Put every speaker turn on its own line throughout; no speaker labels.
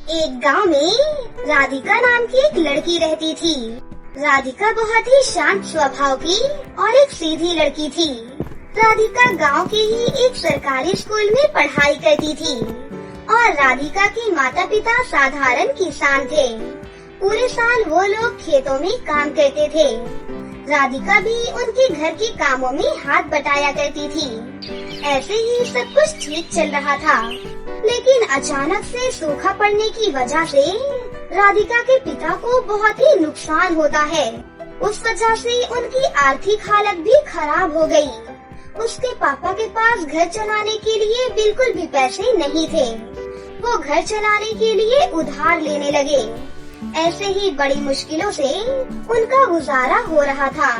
एक गांव में राधिका नाम की एक लड़की रहती थी। राधिका बहुत ही शांत स्वभाव की और एक सीधी लड़की थी। राधिका गांव के ही एक सरकारी स्कूल में पढ़ाई करती थी और राधिका के माता पिता साधारण किसान थे। पूरे साल वो लोग खेतों में काम करते थे। राधिका भी उनके घर के कामों में हाथ बटाया करती थी। ऐसे ही सब कुछ ठीक चल रहा था, लेकिन अचानक से सूखा पड़ने की वजह से राधिका के पिता को बहुत ही नुकसान होता है। उस वजह से उनकी आर्थिक हालत भी खराब हो गई। उसके पापा के पास घर चलाने के लिए बिल्कुल भी पैसे नहीं थे। वो घर चलाने के लिए उधार लेने लगे। ऐसे ही बड़ी मुश्किलों से उनका गुजारा हो रहा था।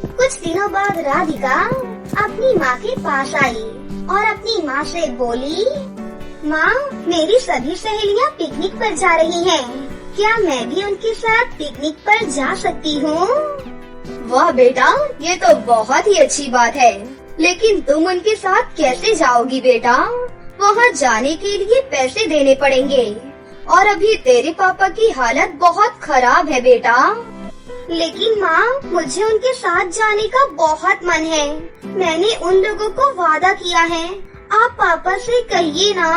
कुछ दिनों बाद राधिका अपनी माँ के पास आई और अपनी माँ से बोली, माँ, मेरी सभी सहेलियाँ पिकनिक पर जा रही हैं। क्या मैं भी उनके साथ पिकनिक पर जा सकती हूँ?
वाह बेटा, ये तो बहुत ही अच्छी बात है, लेकिन तुम उनके साथ कैसे जाओगी बेटा? वहाँ जाने के लिए पैसे देने पड़ेंगे और अभी तेरे पापा की हालत बहुत खराब है बेटा।
लेकिन माँ, मुझे उनके साथ जाने का बहुत मन है। मैंने उन लोगों को वादा किया है। आप पापा से कहिए ना।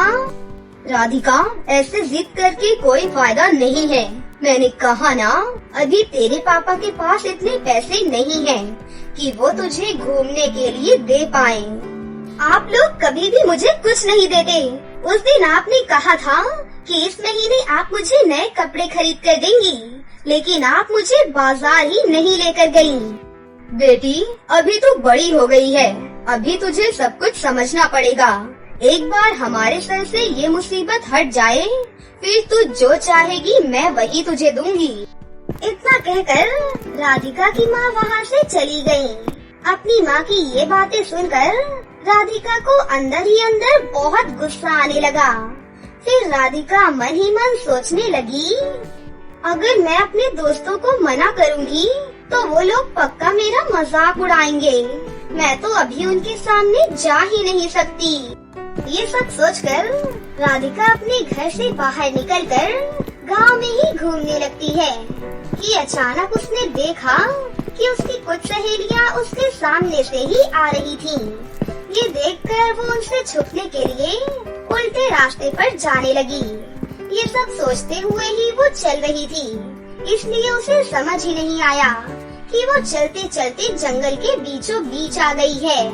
राधिका, ऐसे जिद करके कोई फायदा नहीं है। मैंने कहा ना, अभी तेरे पापा के पास इतने पैसे नहीं हैं कि वो तुझे घूमने के लिए दे पाए।
आप लोग कभी भी मुझे कुछ नहीं देते। उस दिन आपने कहा था कि इस महीने आप मुझे नए कपड़े खरीद कर देंगी, लेकिन आप मुझे बाजार ही नहीं लेकर गयी।
बेटी, अभी तो बड़ी हो गई है, अभी तुझे सब कुछ समझना पड़ेगा। एक बार हमारे सर से ये मुसीबत हट जाए, फिर तू जो चाहेगी मैं वही तुझे दूंगी।
इतना कहकर राधिका की माँ वहाँ से चली गयी। अपनी माँ की ये बातें सुनकर राधिका को अंदर ही अंदर बहुत गुस्सा आने लगा। फिर राधिका मन ही मन सोचने लगी, अगर मैं अपने दोस्तों को मना करूँगी तो वो लोग पक्का मेरा मजाक उड़ाएंगे। मैं तो अभी उनके सामने जा ही नहीं सकती। ये सब सोचकर राधिका अपने घर से बाहर निकलकर गांव में ही घूमने लगती है कि अचानक उसने देखा कि उसकी कुछ सहेलियां उसके सामने से ही आ रही थीं। ये देखकर वो उनसे छुपने के लिए उल्टे रास्ते पर जाने लगी। ये सब सोचते हुए ही वो चल रही थी, इसलिए उसे समझ ही नहीं आया कि वो चलते चलते जंगल के बीचों बीच आ गई है।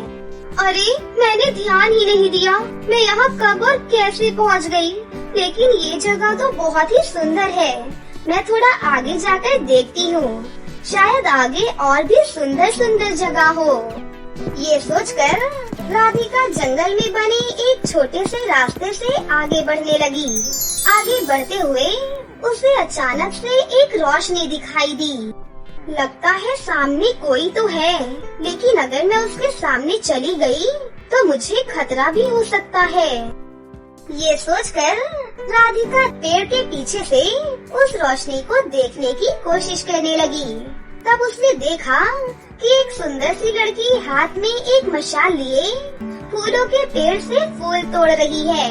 अरे, मैंने ध्यान ही नहीं दिया मैं यहाँ कब और कैसे पहुँच गई। लेकिन ये जगह तो बहुत ही सुंदर है। मैं थोड़ा आगे जाकर देखती हूँ, शायद आगे और भी सुंदर सुंदर जगह हो। ये सोचकर राधिका जंगल में बने एक छोटे से रास्ते से आगे बढ़ने लगी। आगे बढ़ते हुए उसे अचानक से एक रोशनी दिखाई दी। लगता है सामने कोई तो है, लेकिन अगर मैं उसके सामने चली गई तो मुझे खतरा भी हो सकता है। ये सोचकर राधिका पेड़ के पीछे से उस रोशनी को देखने की कोशिश करने लगी। तब उसने देखा कि एक सुंदर सी लड़की हाथ में एक मशाल लिए फूलों के पेड़ से फूल तोड़ रही है।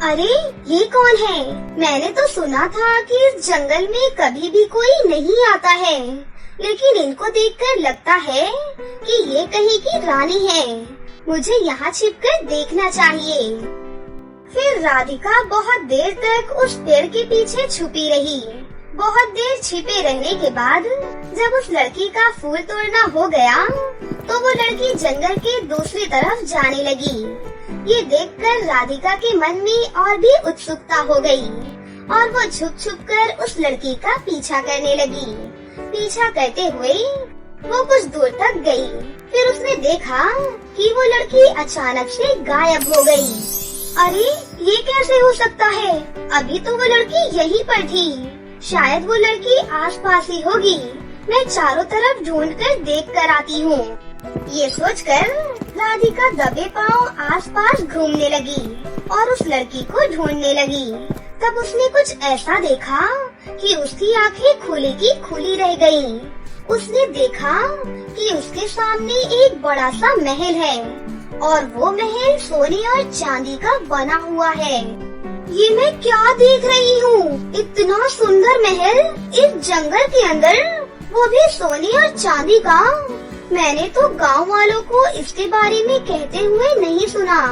अरे, ये कौन है? मैंने तो सुना था कि इस जंगल में कभी भी कोई नहीं आता है, लेकिन इनको देखकर लगता है कि ये कहीं की रानी है। मुझे यहाँ छिपकर देखना चाहिए। फिर राधिका बहुत देर तक उस पेड़ के पीछे छुपी रही। बहुत देर छिपे रहने के बाद जब उस लड़की का फूल तोड़ना हो गया तो वो लड़की जंगल के दूसरी तरफ जाने लगी। ये देखकर राधिका के मन में और भी उत्सुकता हो गई और वो छुप छुप कर उस लड़की का पीछा करने लगी। पीछा करते हुए वो कुछ दूर तक गई। फिर उसने देखा कि वो लड़की अचानक से गायब हो गई। अरे, ये कैसे हो सकता है? अभी तो वो लड़की यहीं पर थी। शायद वो लड़की आसपास ही होगी। मैं चारों तरफ ढूंढकर देख कर आती हूँ। ये सोचकर राधिका दबे पांव आसपास घूमने लगी और उस लड़की को ढूंढने लगी। तब उसने कुछ ऐसा देखा कि उसकी आंखें खुली की खुली रह गईं। उसने देखा कि उसके सामने एक बड़ा सा महल है और वो महल सोने और चांदी का बना हुआ है। ये मैं क्या देख रही हूँ? इतना सुंदर महल इस जंगल के अंदर, वो भी सोने और चांदी का। मैंने तो गांव वालों को इसके बारे में कहते हुए नहीं सुना।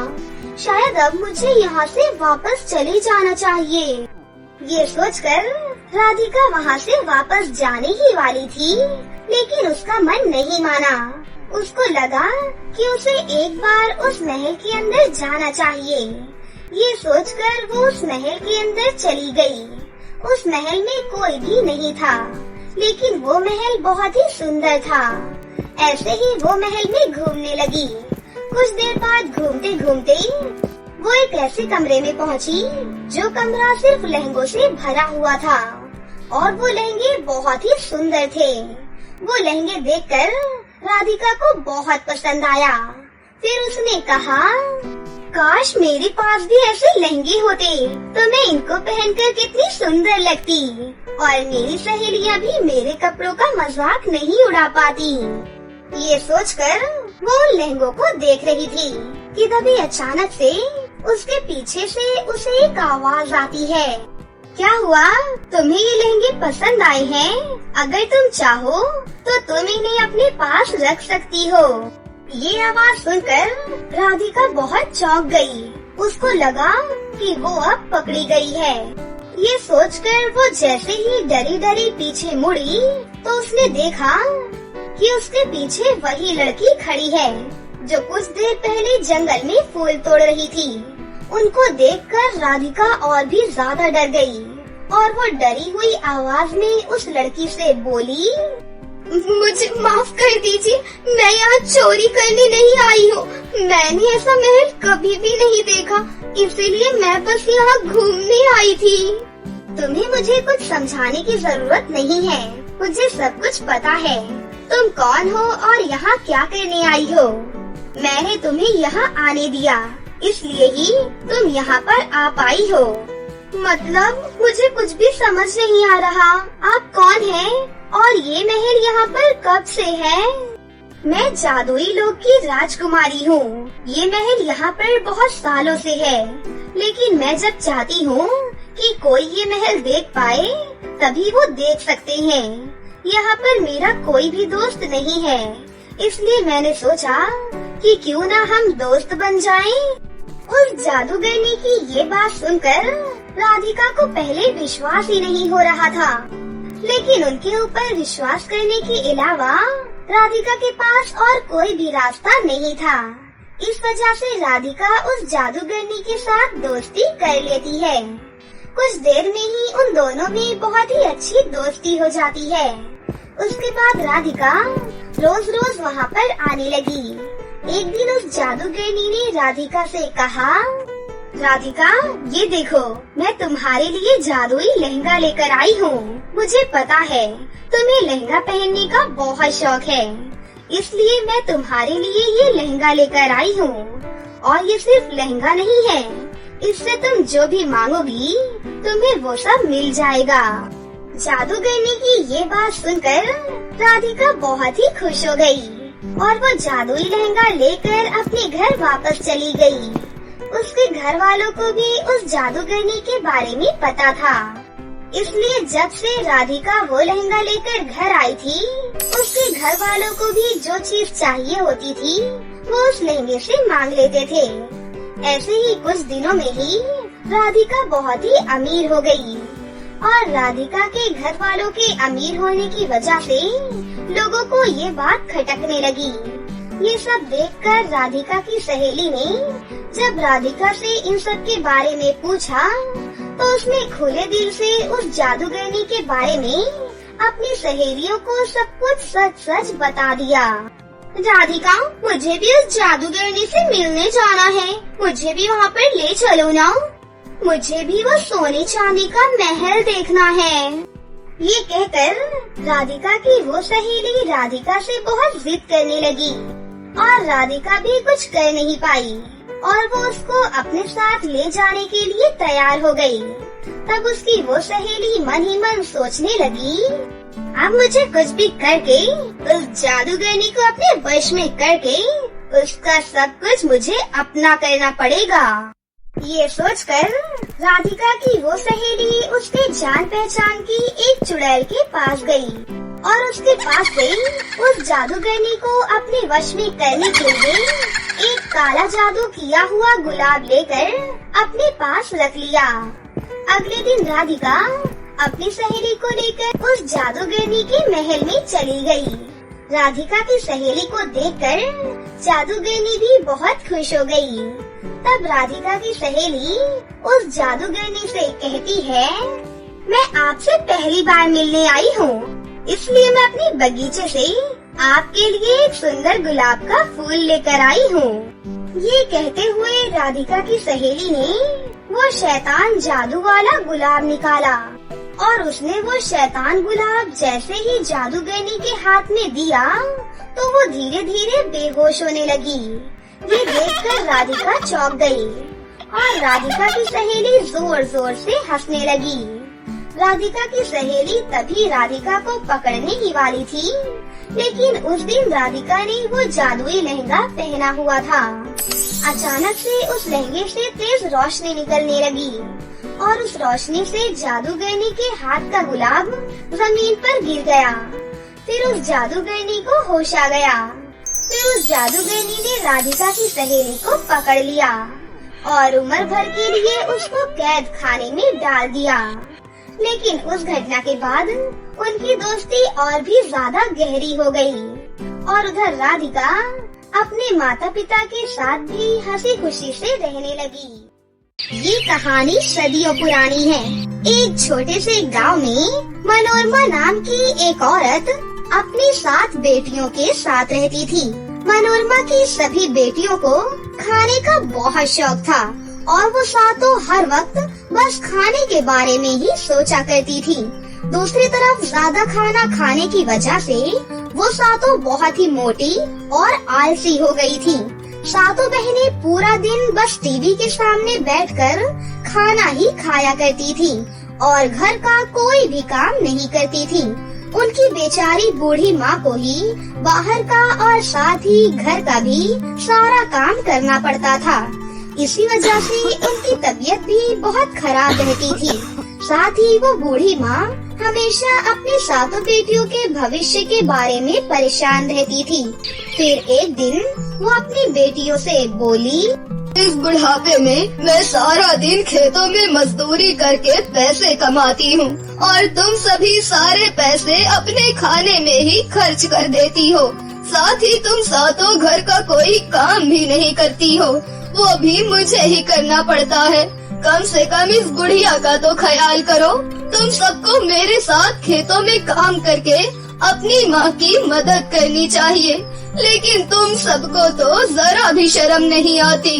शायद अब मुझे यहाँ से वापस चले जाना चाहिए। ये सोचकर राधिका वहाँ से वापस जाने ही वाली थी, लेकिन उसका मन नहीं माना। उसको लगा कि उसे एक बार उस महल के अंदर जाना चाहिए। ये सोचकर वो उस महल के अंदर चली गई। उस महल में कोई भी नहीं था, लेकिन वो महल बहुत ही सुंदर था। ऐसे ही वो महल में घूमने लगी। कुछ देर बाद घूमते घूमते वो एक ऐसे कमरे में पहुंची जो कमरा सिर्फ लहंगों से भरा हुआ था, और वो लहंगे बहुत ही सुंदर थे। वो लहंगे देखकर राधिका को बहुत पसंद आया। फिर उसने कहा, काश मेरे पास भी ऐसे लहंगे होते तो मैं इनको पहनकर कितनी सुंदर लगती, और मेरी सहेलियां भी मेरे कपड़ों का मजाक नहीं उड़ा पाती। ये सोचकर वो उन लहंगों को देख रही थी कि तभी अचानक से उसके पीछे से उसे एक आवाज आती है। क्या हुआ? तुम्हें ये लहंगे पसंद आए हैं? अगर तुम चाहो तो तुम इन्हें अपने पास रख सकती हो। ये आवाज सुनकर राधिका बहुत चौंक गई। उसको लगा कि वो अब पकड़ी गई है। ये सोचकर वो जैसे ही डरी डरी पीछे मुड़ी तो उसने देखा कि उसके पीछे वही लड़की खड़ी है जो कुछ देर पहले जंगल में फूल तोड़ रही थी। उनको देखकर राधिका और भी ज्यादा डर गई, और वो डरी हुई आवाज में उस लड़की से बोली, मुझे माफ कर दीजिए, मैं यहाँ चोरी करने नहीं आई हूँ। मैंने ऐसा महल कभी भी नहीं देखा, इसीलिए मैं बस यहाँ घूमने आई थी। तुम्हें मुझे कुछ समझाने की जरूरत नहीं है, मुझे सब कुछ पता है। तुम कौन हो और यहाँ क्या करने आई हो? मैंने तुम्हें यहाँ आने दिया, इसलिए ही तुम यहाँ पर आ पाई हो। मतलब मुझे कुछ भी समझ नहीं आ रहा। आप कौन हैं और ये महल यहाँ पर कब से है? मैं जादुई लोक की राजकुमारी हूँ। ये महल यहाँ पर बहुत सालों से है, लेकिन मैं जब चाहती हूँ कि कोई ये महल देख पाए तभी वो देख सकते हैं। यहाँ पर मेरा कोई भी दोस्त नहीं है, इसलिए मैंने सोचा कि क्यों ना हम दोस्त बन जाएं। उस जादूगरनी की ये बात सुनकर राधिका को पहले विश्वास ही नहीं हो रहा था, लेकिन उनके ऊपर विश्वास करने के अलावा राधिका के पास और कोई भी रास्ता नहीं था। इस वजह से राधिका उस जादूगरनी के साथ दोस्ती कर लेती है। कुछ देर में ही उन दोनों में बहुत ही अच्छी दोस्ती हो जाती है। उसके बाद राधिका रोज रोज वहाँ पर आने लगी। एक दिन उस जादूगरनी ने राधिका से कहा, राधिका ये देखो, मैं तुम्हारे लिए जादुई लहंगा लेकर आई हूँ। मुझे पता है तुम्हें लहंगा पहनने का बहुत शौक है, इसलिए मैं तुम्हारे लिए ये लहंगा लेकर आई हूँ। और ये सिर्फ लहंगा नहीं है, इससे तुम जो भी मांगोगी तुम्हें वो सब मिल जाएगा। जादूगरनी की ये बात सुनकर राधिका बहुत ही खुश हो गई और वो जादुई लहंगा लेकर अपने घर वापस चली गई। उसके घर वालों को भी उस जादूगरनी के बारे में पता था, इसलिए जब से राधिका वो लहंगा लेकर घर आई थी, उसके घर वालों को भी जो चीज चाहिए होती थी वो उस लहंगे से मांग लेते थे। ऐसे ही कुछ दिनों में ही राधिका बहुत ही अमीर हो गई, और राधिका के घर वालों के अमीर होने की वजह से लोगों को ये बात खटकने लगी। ये सब देखकर राधिका की सहेली ने जब राधिका से इन सब के बारे में पूछा तो उसने खुले दिल से उस जादूगरनी के बारे में अपनी सहेलियों को सब कुछ सच सच बता दिया। राधिका, मुझे भी उस जादूगरनी से मिलने जाना है, मुझे भी वहाँ पर ले चलो ना। मुझे भी वो सोने चांदी का महल देखना है। ये कहकर राधिका की वो सहेली राधिका से बहुत जिद करने लगी, और राधिका भी कुछ कर नहीं पाई और वो उसको अपने साथ ले जाने के लिए तैयार हो गई। तब उसकी वो सहेली मन ही मन सोचने लगी, अब मुझे कुछ भी करके उस जादूगरनी को अपने वश में करके उसका सब कुछ मुझे अपना करना पड़ेगा। ये सोचकर राधिका की वो सहेली उसके जान पहचान की एक चुड़ैल के पास गई और उसके पास से उस जादूगरनी को अपने वश में करने के लिए एक काला जादू किया हुआ गुलाब लेकर अपने पास रख लिया। अगले दिन राधिका अपनी सहेली को लेकर उस जादूगरनी के महल में चली गई। राधिका की सहेली को देखकर जादूगरनी भी बहुत खुश हो गई। तब राधिका की सहेली उस जादूगरनी से कहती है, मैं आपसे पहली बार मिलने आई हूँ, इसलिए मैं अपने बगीचे से आपके लिए एक सुंदर गुलाब का फूल लेकर आई हूँ। ये कहते हुए राधिका की सहेली ने वो शैतान जादू वाला गुलाब निकाला और उसने वो शैतान गुलाब जैसे ही जादूगरनी के हाथ में दिया तो वो धीरे धीरे बेहोश होने लगी। ये देखकर राधिका चौंक गई और राधिका की सहेली जोर जोर से हंसने लगी। राधिका की सहेली तभी राधिका को पकड़ने ही वाली थी, लेकिन उस दिन राधिका ने वो जादुई लहंगा पहना हुआ था। अचानक से उस लहंगे से तेज रोशनी निकलने लगी और उस रोशनी से जादूगरनी के हाथ का गुलाब जमीन पर गिर गया। फिर उस जादूगरनी को होश आ गया। फिर उस जादूगरनी ने राधिका की सहेली को पकड़ लिया और उम्र भर के लिए उसको कैद खाने में डाल दिया। लेकिन उस घटना के बाद उनकी दोस्ती और भी ज्यादा गहरी हो गई और उधर राधिका अपने माता पिता के साथ भी हंसी खुशी से रहने लगी। ये कहानी सदियों पुरानी है। एक छोटे से गांव में मनोरमा नाम की एक औरत अपनी 7 बेटियों के साथ रहती थी। मनोरमा की सभी बेटियों को खाने का बहुत शौक था और वो सातों हर वक्त बस खाने के बारे में ही सोचा करती थी। दूसरी तरफ ज्यादा खाना खाने की वजह से वो सातों बहुत ही मोटी और आलसी हो गई थी। सातों बहनें पूरा दिन बस टीवी के सामने बैठकर खाना ही खाया करती थी और घर का कोई भी काम नहीं करती थी। उनकी बेचारी बूढ़ी माँ को ही बाहर का और साथ ही घर का भी सारा काम करना पड़ता था। इसी वजह से उनकी तबीयत भी बहुत खराब रहती थी। साथ ही वो बूढ़ी माँ हमेशा अपनी सातों बेटियों के भविष्य के बारे में परेशान रहती थी। फिर एक दिन वो अपनी बेटियों से बोली,
इस बुढ़ापे में मैं सारा दिन खेतों में मजदूरी करके पैसे कमाती हूँ और तुम सभी सारे पैसे अपने खाने में ही खर्च कर देती हो। साथ ही तुम सातों घर का कोई काम भी नहीं करती हो, वो भी मुझे ही करना पड़ता है। कम से कम इस बुढ़िया का तो ख्याल करो। तुम सबको मेरे साथ खेतों में काम करके अपनी माँ की मदद करनी चाहिए, लेकिन तुम सबको तो जरा भी शर्म नहीं आती।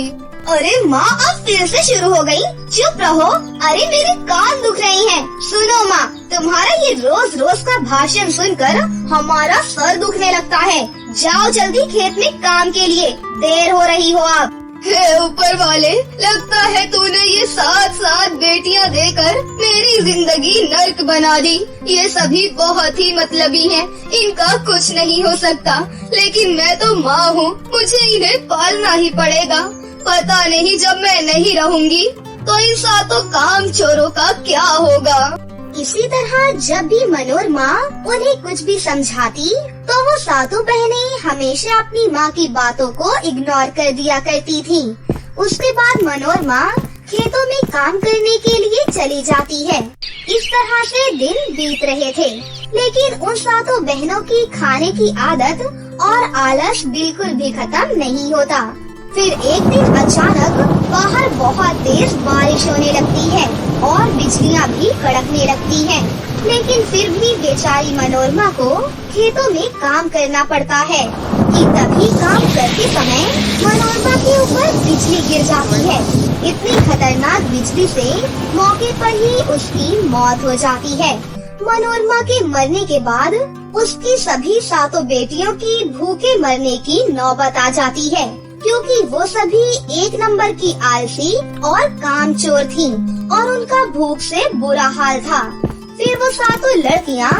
अरे माँ, अब फिर से शुरू हो गई? चुप रहो। अरे मेरे कान दुख रहे हैं। सुनो माँ, तुम्हारा ये रोज रोज का भाषण सुनकर हमारा सर दुखने लगता है। जाओ जल्दी खेत में काम के लिए, देर हो रही हो आप।
हे ऊपर वाले, लगता है तूने ये 7 बेटियां देकर मेरी जिंदगी नर्क बना दी। ये सभी बहुत ही मतलबी हैं, इनका कुछ नहीं हो सकता। लेकिन मैं तो माँ हूँ, मुझे इन्हें पालना ही पड़ेगा। पता नहीं जब मैं नहीं रहूँगी तो इन सातों काम चोरों का क्या होगा।
इसी तरह जब भी मनोरमा उन्हें कुछ भी समझाती तो वो सातों बहनें हमेशा अपनी माँ की बातों को इग्नोर कर दिया करती थी। उसके बाद मनोरमा खेतों में काम करने के लिए चली जाती है। इस तरह से दिन बीत रहे थे, लेकिन उन सातों बहनों की खाने की आदत और आलस बिल्कुल भी खत्म नहीं होता। फिर एक दिन अचानक बाहर बहुत तेज बारिश होने लगती है और बिजलियाँ भी कड़कने लगती हैं। लेकिन फिर भी बेचारी मनोरमा को खेतों में काम करना पड़ता है कि तभी काम करते समय मनोरमा के ऊपर बिजली गिर जाती है। इतनी खतरनाक बिजली से मौके पर ही उसकी मौत हो जाती है। मनोरमा के मरने के बाद उसकी सभी सातों बेटियों की भूखे मरने की नौबत आ जाती है, क्योंकि वो सभी एक नंबर की आलसी और कामचोर थीं और उनका भूख से बुरा हाल था। फिर वो सातों लड़कियां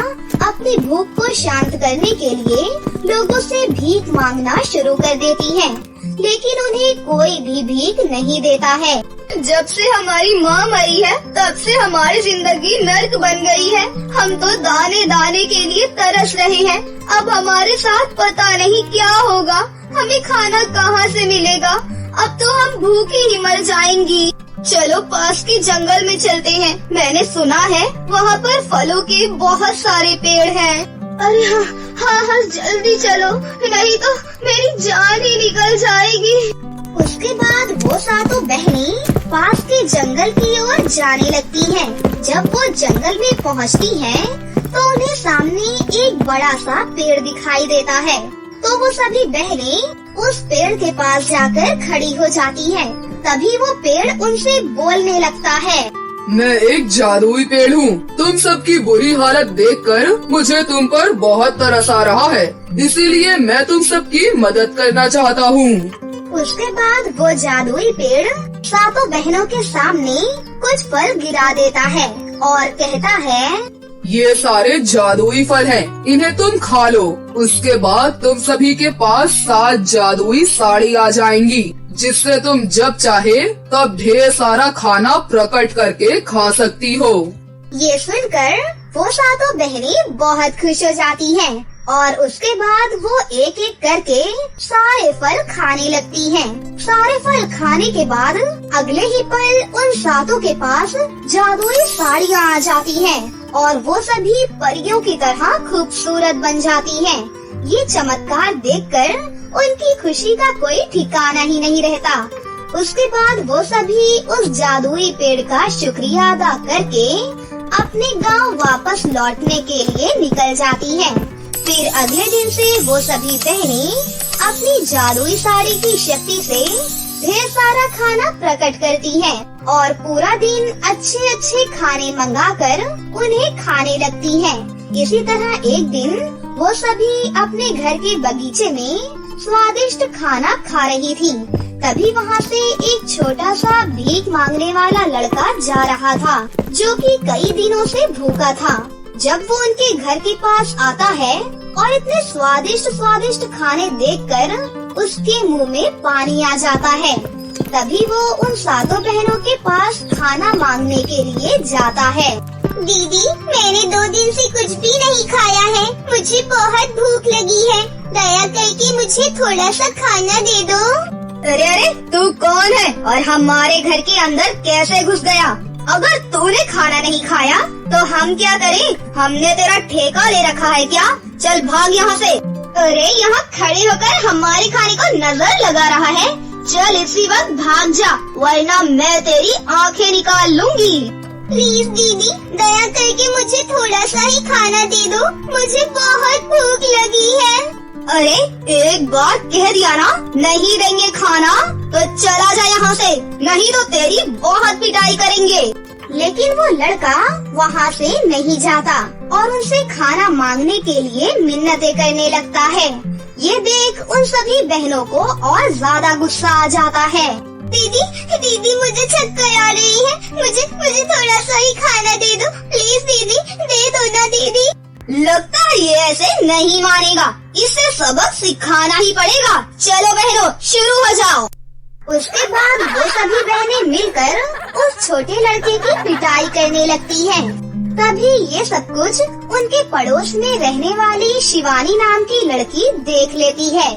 अपनी भूख को शांत करने के लिए लोगों से भीख मांगना शुरू कर देती हैं। लेकिन उन्हें कोई भी भीख नहीं देता है।
जब से हमारी माँ मरी है तब से हमारी जिंदगी नर्क बन गई है। हम तो दाने दाने के लिए तरस रहे हैं। अब हमारे साथ पता नहीं क्या होगा। हमें खाना कहाँ से मिलेगा? अब तो हम भूखे ही मर जाएंगी। चलो पास के जंगल में चलते हैं। मैंने सुना है वहाँ पर फलों के बहुत सारे पेड़ हैं। अरे हाँ, जल्दी चलो, नहीं तो मेरी जान ही निकल जाएगी।
उसके बाद वो सातों बहनें पास के जंगल की ओर जाने लगती हैं। जब वो जंगल में पहुंचती हैं, तो उन्हें सामने एक बड़ा सा पेड़ दिखाई देता है। तो वो सभी बहनें उस पेड़ के पास जाकर खड़ी हो जाती हैं। तभी वो पेड़ उनसे बोलने लगता है।
मैं एक जादुई पेड़ हूँ। तुम सबकी बुरी हालत देखकर मुझे तुम पर बहुत तरस आ रहा है, इसीलिए मैं तुम सबकी मदद करना चाहता हूँ।
उसके बाद वो जादुई पेड़ सातों बहनों के सामने कुछ फल गिरा देता है और कहता है,
ये सारे जादुई फल हैं, इन्हें तुम खा लो। उसके बाद तुम सभी के पास 7 जादुई साड़ी आ जाएंगी, जिससे तुम जब चाहे तब ढेर सारा खाना प्रकट करके खा सकती हो।
ये सुनकर वो सातों बहनें बहुत खुश हो जाती हैं और उसके बाद वो एक एक करके सारे फल खाने लगती हैं। सारे फल खाने के बाद अगले ही पल उन सातों के पास जादुई साड़ियाँ आ जाती हैं और वो सभी परियों की तरह खूबसूरत बन जाती हैं। ये चमत्कार देखकर उनकी खुशी का कोई ठिकाना ही नहीं रहता। उसके बाद वो सभी उस जादुई पेड़ का शुक्रिया अदा करके अपने गांव वापस लौटने के लिए निकल जाती हैं। फिर अगले दिन से वो सभी बहनें अपनी जादुई साड़ी की शक्ति से ढेर सारा खाना प्रकट करती हैं और पूरा दिन अच्छे अच्छे खाने मंगाकर उन्हें खाने लगती हैं। इसी तरह एक दिन वो सभी अपने घर के बगीचे में स्वादिष्ट खाना खा रही थी। तभी वहाँ से एक छोटा सा भीख मांगने वाला लड़का जा रहा था, जो कि कई दिनों से भूखा था। जब वो उनके घर के पास आता है और इतने स्वादिष्ट स्वादिष्ट खाने देखकर उसके मुंह में पानी आ जाता है। तभी वो उन सातों बहनों के पास खाना मांगने के लिए जाता है। दीदी, मैंने 2 दिन से कुछ भी नहीं खाया है। मुझे बहुत भूख लगी है। दया करके मुझे थोड़ा सा खाना दे दो।
अरे तू कौन है और हमारे घर के अंदर कैसे घुस गया? अगर तूने खाना नहीं खाया तो हम क्या करें? हमने तेरा ठेका ले रखा है क्या? चल भाग यहाँ से। अरे यहाँ खड़े होकर हमारे खाने को नजर लगा रहा है? चल इसी वक्त भाग जा, वरना मैं तेरी आंखें निकाल लूंगी।
प्लीज दीदी, दया करके मुझे थोड़ा सा ही खाना दे दो। मुझे बहुत भूख लगी है।
अरे एक बार कह दिया ना, नहीं देंगे खाना तो चला जा यहाँ से, नहीं तो तेरी बहुत पिटाई करेंगे।
लेकिन वो लड़का वहाँ से नहीं जाता और उनसे खाना मांगने के लिए मिन्नतें करने लगता है। ये देख उन सभी बहनों को और ज्यादा गुस्सा आ जाता है। दीदी मुझे चक्कर आ रही है। मुझे थोड़ा सा ही खाना दे दो। प्लीज दीदी, दे दो ना दीदी।
लगता है ये ऐसे नहीं मानेगा, इसे सबक सिखाना ही पड़ेगा। चलो बहनों, शुरू हो जाओ।
उसके बाद वो सभी बहनें मिलकर उस छोटे लड़के की पिटाई करने लगती हैं। तभी ये सब कुछ उनके पड़ोस में रहने वाली शिवानी नाम की लड़की देख लेती है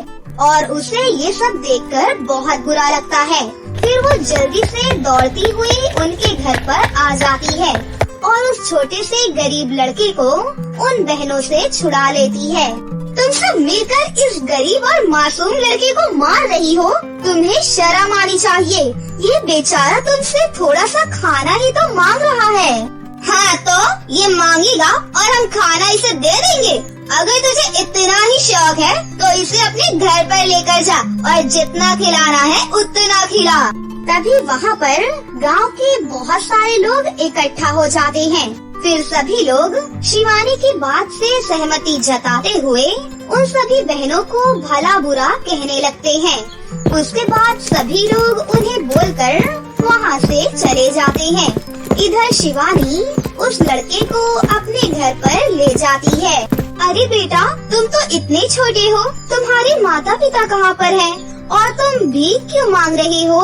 और उसे ये सब देखकर बहुत बुरा लगता है। फिर वो जल्दी से दौड़ती हुई उनके घर पर आ जाती है और उस छोटे से गरीब लड़के को उन बहनों से छुड़ा लेती है। तुम सब मिलकर इस गरीब और मासूम लड़के को मार रही हो, तुम्हें शर्म आनी चाहिए। ये बेचारा तुमसे थोड़ा सा खाना ही तो मांग रहा है।
हाँ तो ये मांगेगा और हम खाना इसे दे देंगे। अगर तुझे इतना ही शौक है तो इसे अपने घर पर लेकर जा और जितना खिलाना है उतना खिला।
तभी वहाँ पर गांव के बहुत सारे लोग इकट्ठा हो जाते हैं। फिर सभी लोग शिवानी की बात से सहमति जताते हुए उन सभी बहनों को भला बुरा कहने लगते हैं। उसके बाद सभी लोग उन्हें बोलकर वहाँ से चले जाते हैं। इधर शिवानी उस लड़के को अपने घर पर ले जाती है। अरे बेटा, तुम तो इतने छोटे हो, तुम्हारे माता पिता कहाँ पर हैं? और तुम भीख क्यों मांग रही हो?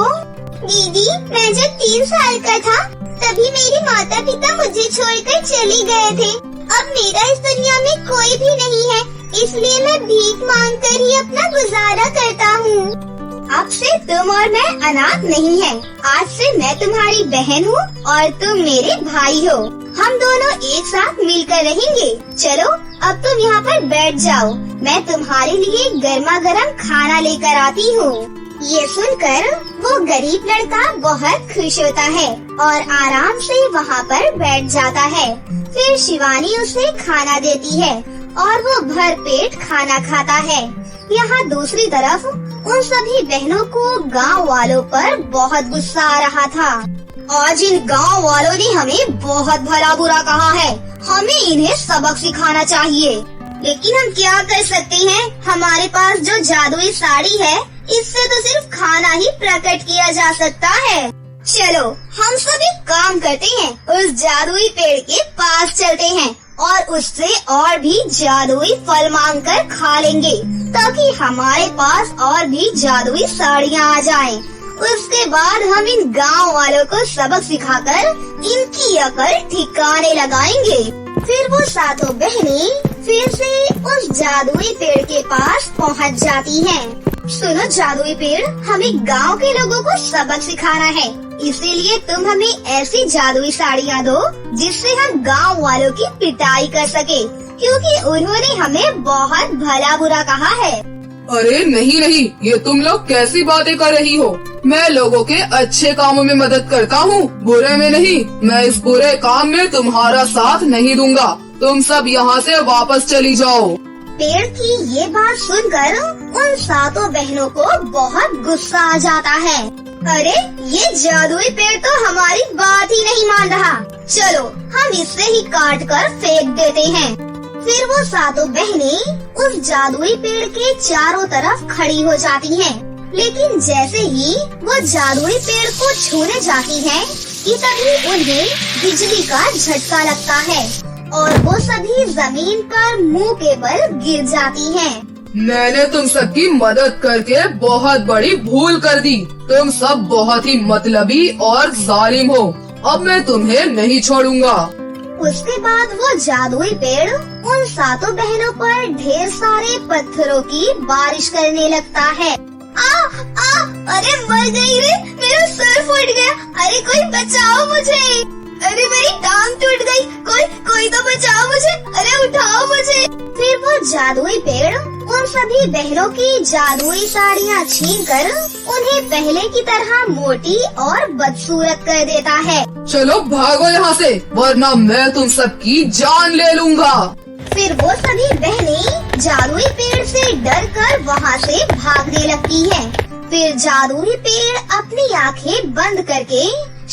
दीदी, मैं जब 3 साल का था तभी मेरे माता पिता मुझे छोड़कर चले गए थे। अब मेरा इस दुनिया में कोई भी नहीं है, इसलिए मैं भीख मांग कर ही अपना गुजारा करता हूँ। अब से तुम और मैं अनाथ नहीं है। आज से मैं तुम्हारी बहन हूँ और तुम मेरे भाई हो। हम दोनों एक साथ मिलकर रहेंगे। चलो अब तुम यहाँ पर बैठ जाओ, मैं तुम्हारे लिए गर्मा गर्म खाना लेकर आती हूँ। ये सुनकर वो गरीब लड़का बहुत खुश होता है और आराम से वहाँ पर बैठ जाता है। फिर शिवानी उसे खाना देती है और वो भर पेट खाना खाता है। यहाँ दूसरी तरफ उन सभी बहनों को गांव वालों पर बहुत गुस्सा आ रहा था। आज इन गांव वालों ने हमें बहुत भला बुरा कहा है, हमें इन्हें सबक सिखाना चाहिए। लेकिन हम क्या कर सकते हैं, हमारे पास जो जादुई साड़ी है इससे तो सिर्फ खाना ही प्रकट किया जा सकता है। चलो हम सब एक काम करते हैं, उस जादुई पेड़ के पास चलते हैं और उससे और भी जादुई फल मांगकर खा लेंगे, ताकि हमारे पास और भी जादुई साड़ियाँ आ जाएं। उसके बाद हम इन गांव वालों को सबक सिखाकर इनकी अकल ठिकाने लगाएंगे। फिर वो सातों बहनें फिर से उस जादुई पेड़ के पास पहुंच जाती हैं। सुनो जादुई पेड़, हमें गांव के लोगों को सबक सिखाना है, इसीलिए तुम हमें ऐसी जादुई साड़ियाँ दो जिससे हम गांव वालों की पिटाई कर सके, क्योंकि उन्होंने हमें बहुत भला बुरा कहा है।
अरे नहीं नहीं, ये तुम लोग कैसी बातें कर रही हो? मैं लोगों के अच्छे कामों में मदद करता हूँ, बुरे में नहीं। मैं इस बुरे काम में तुम्हारा साथ नहीं दूंगा। तुम सब यहाँ से वापस चली जाओ।
पेड़ की ये बात सुनकर उन सातों बहनों को बहुत गुस्सा आ जाता है। अरे ये जादुई पेड़ तो हमारी बात ही नहीं मान रहा, चलो हम इसे ही काट कर फेंक देते हैं। फिर वो सातों बहनें उस जादुई पेड़ के चारों तरफ खड़ी हो जाती हैं। लेकिन जैसे ही वो जादुई पेड़ को छूने जाती हैं, कि तभी उन्हें बिजली का झटका लगता है और वो सभी जमीन पर मुंह के बल गिर जाती हैं।
मैंने तुम सबकी मदद करके बहुत बड़ी भूल कर दी। तुम सब बहुत ही मतलबी और जालिम हो। अब मैं तुम्हें नहीं छोड़ूंगा।
उसके बाद वो जादुई पेड़ उन सातों बहनों पर ढेर सारे पत्थरों की बारिश करने लगता है। अरे मर गई रे, मेरा सर फूट गया। अरे कोई बचाओ मुझे, अरे मेरी टांग टूट गई, कोई तो बचाओ मुझे, अरे उठाओ मुझे। फिर वो जादुई पेड़ उन सभी बहनों की जादुई साड़ियाँ छीनकर उन्हें पहले की तरह मोटी और बदसूरत कर देता है।
चलो भागो यहाँ से, वरना मैं तुम सबकी जान ले लूँगा।
फिर वो सभी बहनें जादुई पेड़ से डरकर वहाँ से भागने लगती हैं। फिर जादुई पेड़ अपनी आंखें बंद करके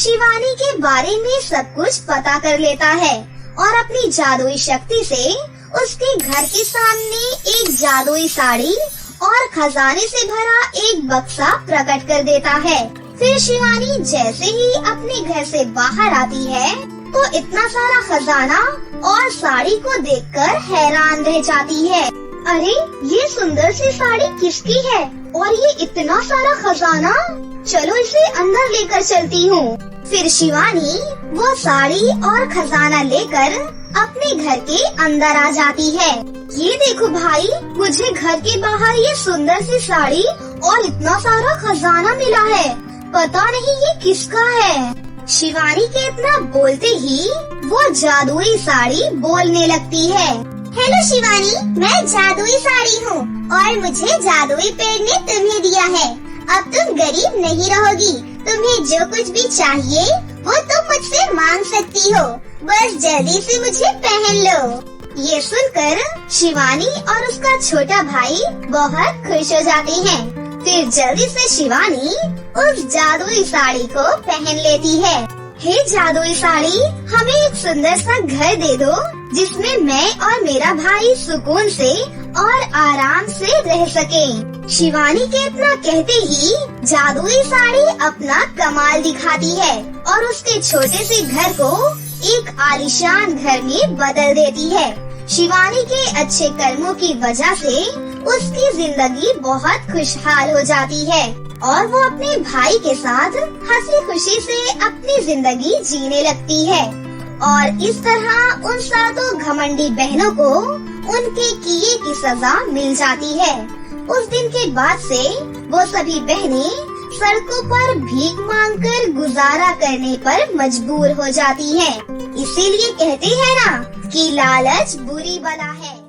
शिवानी के बारे में सब कुछ पता कर लेता है और अपनी जादुई शक्ति से उसके घर के सामने एक जादुई साड़ी और खजाने से भरा एक बक्सा प्रकट कर देता है। फिर शिवानी जैसे ही अपने घर से बाहर आती है तो इतना सारा खजाना और साड़ी को देखकर हैरान रह जाती है। अरे ये सुंदर सी साड़ी किसकी है और ये इतना सारा खजाना? चलो इसे अंदर लेकर चलती हूँ। फिर शिवानी वो साड़ी और खजाना लेकर अपने घर के अंदर आ जाती है। ये देखो भाई, मुझे घर के बाहर ये सुंदर सी साड़ी और इतना सारा खजाना मिला है, पता नहीं ये किसका है। शिवानी के इतना बोलते ही वो जादुई साड़ी बोलने लगती है। हेलो शिवानी, मैं जादुई साड़ी हूँ और मुझे जादुई पेड़ ने तुम्हें दिया है। अब तुम गरीब नहीं रहोगी, तुम्हें जो कुछ भी चाहिए वो तुम मुझसे मांग सकती हो, बस जल्दी से मुझे पहन लो। ये सुनकर शिवानी और उसका छोटा भाई बहुत खुश हो जाते हैं। फिर जल्दी से शिवानी उस जादुई साड़ी को पहन लेती है। हे जादुई साड़ी, हमें एक सुंदर सा घर दे दो जिसमें मैं और मेरा भाई सुकून से और आराम से रह सकें। शिवानी के इतना कहते ही जादुई साड़ी अपना कमाल दिखाती है और उसके छोटे से घर को एक आलीशान घर में बदल देती है। शिवानी के अच्छे कर्मों की वजह से उसकी जिंदगी बहुत खुशहाल हो जाती है और वो अपने भाई के साथ हंसी खुशी से अपनी जिंदगी जीने लगती है। और इस तरह उन 7 घमंडी बहनों को उनके किए की सजा मिल जाती है। उस दिन के बाद से वो सभी बहनें सड़कों पर भीख मांगकर गुजारा करने पर मजबूर हो जाती हैं। इसीलिए कहते हैं ना कि लालच बुरी बला है।